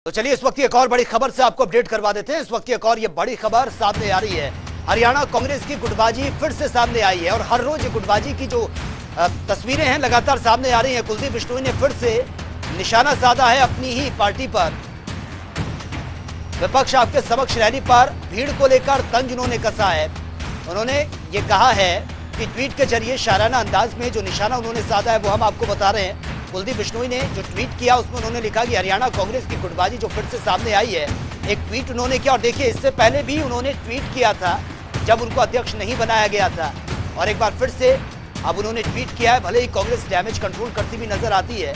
तो चलिए इस वक्त की एक और बड़ी खबर से आपको अपडेट करवा देते हैं। इस वक्त की एक और ये बड़ी खबर सामने आ रही है। हरियाणा कांग्रेस की गुटबाजी फिर से सामने आई है और हर रोज ये गुटबाजी की जो तस्वीरें हैं लगातार सामने आ रही हैं। कुलदीप बिश्नोई ने फिर से निशाना साधा है अपनी ही पार्टी पर। विपक्ष आपके समक्ष रैली पर भीड़ को लेकर तंज उन्होंने कसा है। उन्होंने ये कहा है कि ट्वीट के जरिए शाराना अंदाज में जो निशाना उन्होंने साधा है वो हम आपको बता रहे हैं। कुलदीप बिश्नोई ने जो ट्वीट किया उसमें उन्होंने लिखा कि हरियाणा कांग्रेस की गुटबाजी जो फिर से सामने आई है। एक ट्वीट उन्होंने किया और देखिए इससे पहले भी उन्होंने ट्वीट किया था जब उनको अध्यक्ष नहीं बनाया गया था और एक बार फिर से अब उन्होंने ट्वीट किया है। भले ही कांग्रेस डैमेज कंट्रोल करती भी नजर आती है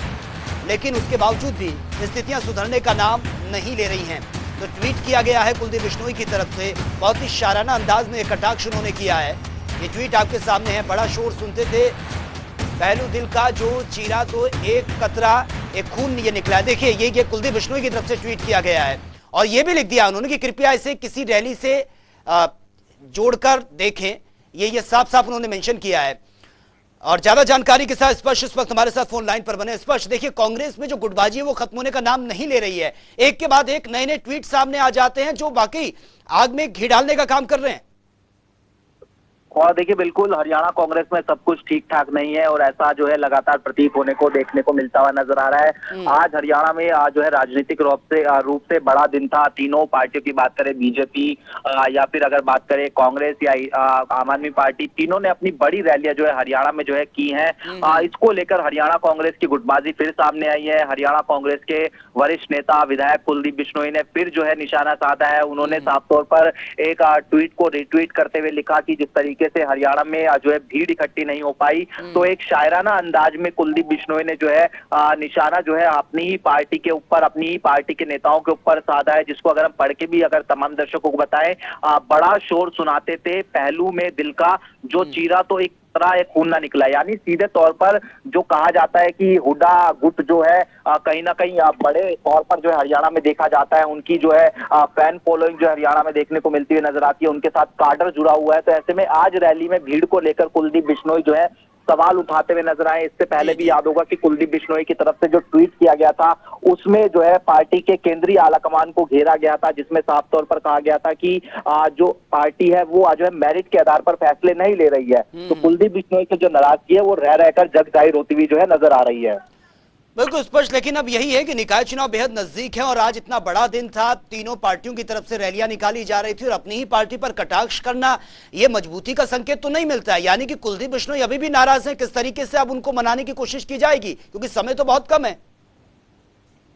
लेकिन उसके बावजूद भी स्थितियां सुधरने का नाम नहीं ले रही हैं। तो ट्वीट किया गया है कुलदीप बिश्नोई की तरफ से, बहुत ही शाराना अंदाज में कटाक्ष उन्होंने किया है। ये ट्वीट आपके सामने है। बड़ा शोर सुनते थे पहलू दिल का जो चीरा तो एक कतरा एक खून ये निकला है। देखिए ये कुलदीप बिश्नोई की तरफ से ट्वीट किया गया है और ये भी लिख दिया उन्होंने कि कृपया इसे किसी रैली से जोड़कर देखें। ये साफ साफ उन्होंने मेंशन किया है। और ज्यादा जानकारी के साथ स्पर्श इस वक्त हमारे साथ फोन लाइन पर बने। स्पर्श, देखिए कांग्रेस में जो गुटबाजी है वो खत्म होने का नाम नहीं ले रही है। एक के बाद एक नए नए ट्वीट सामने आ जाते हैं जो वाकई आग में घी डालने का काम कर रहे हैं। और देखिए बिल्कुल हरियाणा कांग्रेस में सब कुछ ठीक ठाक नहीं है और ऐसा जो है लगातार प्रतीत होने को देखने को मिलता हुआ नजर आ रहा है। आज हरियाणा में आज जो है राजनीतिक रूप से बड़ा दिन था। तीनों पार्टियों की बात करें, बीजेपी या फिर अगर बात करें कांग्रेस या आम आदमी पार्टी, तीनों ने अपनी बड़ी रैलियां जो है हरियाणा में जो है की है। इसको लेकर हरियाणा कांग्रेस की गुटबाजी फिर सामने आई है। हरियाणा कांग्रेस के वरिष्ठ नेता विधायक कुलदीप बिश्नोई ने फिर जो है निशाना साधा है। उन्होंने साफ तौर पर एक ट्वीट को रिट्वीट करते हुए लिखा कि जिस तरीके से हरियाणा में जो है भीड़ इकट्ठी नहीं हो पाई तो एक शायराना अंदाज में कुलदीप बिश्नोई ने जो है निशाना जो है अपनी ही पार्टी के ऊपर, अपनी ही पार्टी के नेताओं के ऊपर साधा है, जिसको अगर हम पढ़ के भी अगर तमाम दर्शकों को बताएं, बड़ा शोर सुनाते थे पहलू में दिल का जो चीरा तो एक एक खून ना निकला। यानी सीधे तौर पर जो कहा जाता है कि हुड्डा गुट जो है कहीं ना कहीं बड़े तौर पर जो है हरियाणा में देखा जाता है, उनकी जो है फैन फॉलोइंग जो हरियाणा में देखने को मिलती हुई नजर आती है, उनके साथ काडर जुड़ा हुआ है। तो ऐसे में आज रैली में भीड़ को लेकर कुलदीप बिश्नोई जो है सवाल उठाते हुए नजर आए। इससे पहले भी याद होगा कि कुलदीप बिश्नोई की तरफ से जो ट्वीट किया गया था उसमें जो है पार्टी के केंद्रीय आलाकमान को घेरा गया था, जिसमें साफ तौर पर कहा गया था कि जो पार्टी है वो जो है मेरिट के आधार पर फैसले नहीं ले रही है। तो कुलदीप बिश्नोई की जो नाराजगी है वो रह रहकर जग जाहिर होती हुई जो है नजर आ रही है। बिल्कुल स्पष्ट, लेकिन अब यही है कि निकाय चुनाव बेहद नजदीक है और आज इतना बड़ा दिन था। तीनों पार्टियों की तरफ से रैलियां निकाली जा रही थी और अपनी ही पार्टी पर कटाक्ष करना ये मजबूती का संकेत तो नहीं मिलता है। यानी कि कुलदीप बिश्नोई अभी भी नाराज हैं। किस तरीके से अब उनको मनाने की कोशिश की जाएगी क्योंकि समय तो बहुत कम है।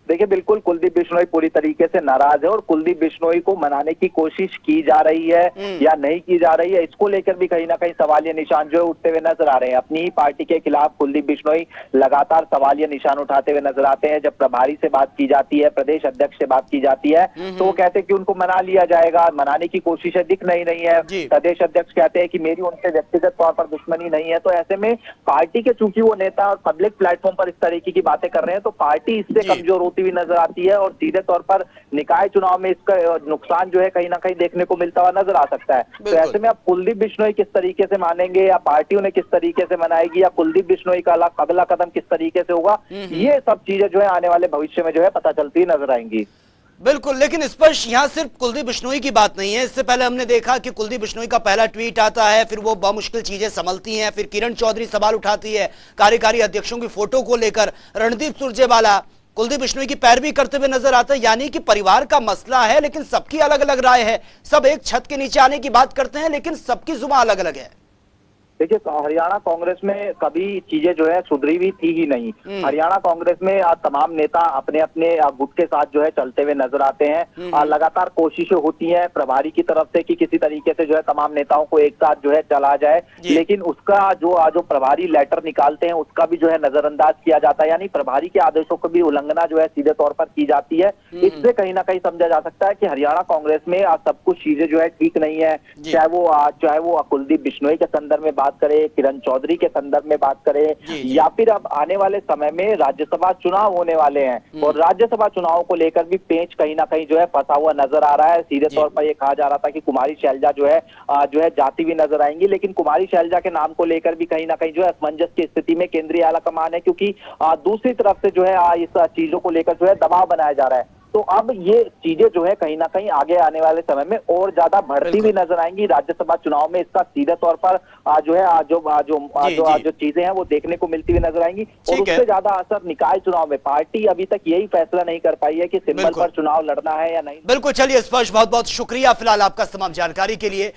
देखिए बिल्कुल कुलदीप बिश्नोई पूरी तरीके से नाराज है और कुलदीप बिश्नोई को मनाने की कोशिश की जा रही है या नहीं की जा रही है, इसको लेकर भी कहीं ना कहीं सवालिया निशान जो है उठते हुए नजर आ रहे हैं। अपनी ही पार्टी के खिलाफ कुलदीप बिश्नोई लगातार सवालिया निशान उठाते हुए नजर आते हैं। जब प्रभारी से बात की जाती है, प्रदेश अध्यक्ष से बात की जाती है तो वो कहते हैं कि उनको मना लिया जाएगा, मनाने की कोशिशें दिख नहीं रही है। प्रदेश अध्यक्ष कहते हैं कि मेरी उनसे व्यक्तिगत तौर पर दुश्मनी नहीं है। तो ऐसे में पार्टी के चूंकि वो नेता और पब्लिक प्लेटफॉर्म पर इस तरीके की बातें कर रहे हैं तो पार्टी इससे कमजोर होती हुई नजर आती है और सीधे तौर पर निकाय चुनाव में इसका नुकसान जो है कहीं ना कहीं देखने को मिलता हुआ नजर आ सकता है। तो ऐसे में अब कुलदीप बिश्नोई किस तरीके से मानेंगे या पार्टी उन्हें किस तरीके से मनाएगी या कुलदीप बिश्नोई का अगला कदम किस तरीके से होगा, ये सब चीजें जो है आने वाले भविष्य में जो है पता चलती नजर आएंगी। बिल्कुल, लेकिन स्पष्ट यहाँ सिर्फ कुलदीप बिश्नोई की बात नहीं है। इससे पहले हमने देखा कि कुलदीप बिश्नोई का पहला ट्वीट आता है, फिर वो बमुश्किल चीजें संभलती हैं, फिर किरण चौधरी सवाल उठाती है कार्यकारी अध्यक्षों की फोटो को लेकर, रणदीप सुरजेवाला कुलदीप बिश्नोई की पैरवी करते हुए नजर आता है। यानी कि परिवार का मसला है लेकिन सबकी अलग अलग राय है। सब एक छत के नीचे आने की बात करते हैं लेकिन सबकी जुबान अलग अलग है। देखिए हरियाणा कांग्रेस में कभी चीजें जो है सुधरी हुई थी ही नहीं। हरियाणा कांग्रेस में तमाम नेता अपने अपने गुट के साथ जो है चलते हुए नजर आते हैं। लगातार कोशिशें होती हैं प्रभारी की तरफ से कि किसी तरीके से जो है तमाम नेताओं को एक साथ जो है चला जाए, लेकिन उसका जो प्रभारी लेटर निकालते हैं उसका भी जो है नजरअंदाज किया जाता है। यानी प्रभारी के आदेशों की भी उल्लंघना जो है सीधे तौर पर की जाती है। इससे कहीं ना कहीं समझा जा सकता है कि हरियाणा कांग्रेस में सब कुछ चीजें जो है ठीक नहीं है। चाहे वो कुलदीप बिश्नोई के संदर्भ में बात करें, किरण चौधरी के संदर्भ में बात करें या फिर अब आने वाले समय में राज्यसभा चुनाव होने वाले हैं और राज्यसभा चुनाव को लेकर भी पेंच कहीं ना कहीं जो है फंसा हुआ नजर आ रहा है। सीधे तौर पर ये कहा जा रहा था कि कुमारी शैलजा जो है जाती हुई नजर आएंगी, लेकिन कुमारी शैलजा के नाम को लेकर भी कहीं ना कहीं जो है असमंजस की स्थिति में केंद्रीय आला कमान है, क्योंकि दूसरी तरफ से जो है इस चीजों को लेकर जो है दबाव बनाया जा रहा है। तो अब ये चीजें जो है कहीं ना कहीं आगे आने वाले समय में और ज्यादा बढ़ती हुई नजर आएंगी। राज्यसभा चुनाव में इसका सीधे तौर पर जो है जो चीजें हैं वो देखने को मिलती हुई नजर आएंगी। और उससे ज्यादा असर निकाय चुनाव में पार्टी अभी तक यही फैसला नहीं कर पाई है कि सिंबल पर चुनाव लड़ना है या नहीं। बिल्कुल, चलिए स्पर्श, बहुत बहुत शुक्रिया फिलहाल आपका तमाम जानकारी के लिए।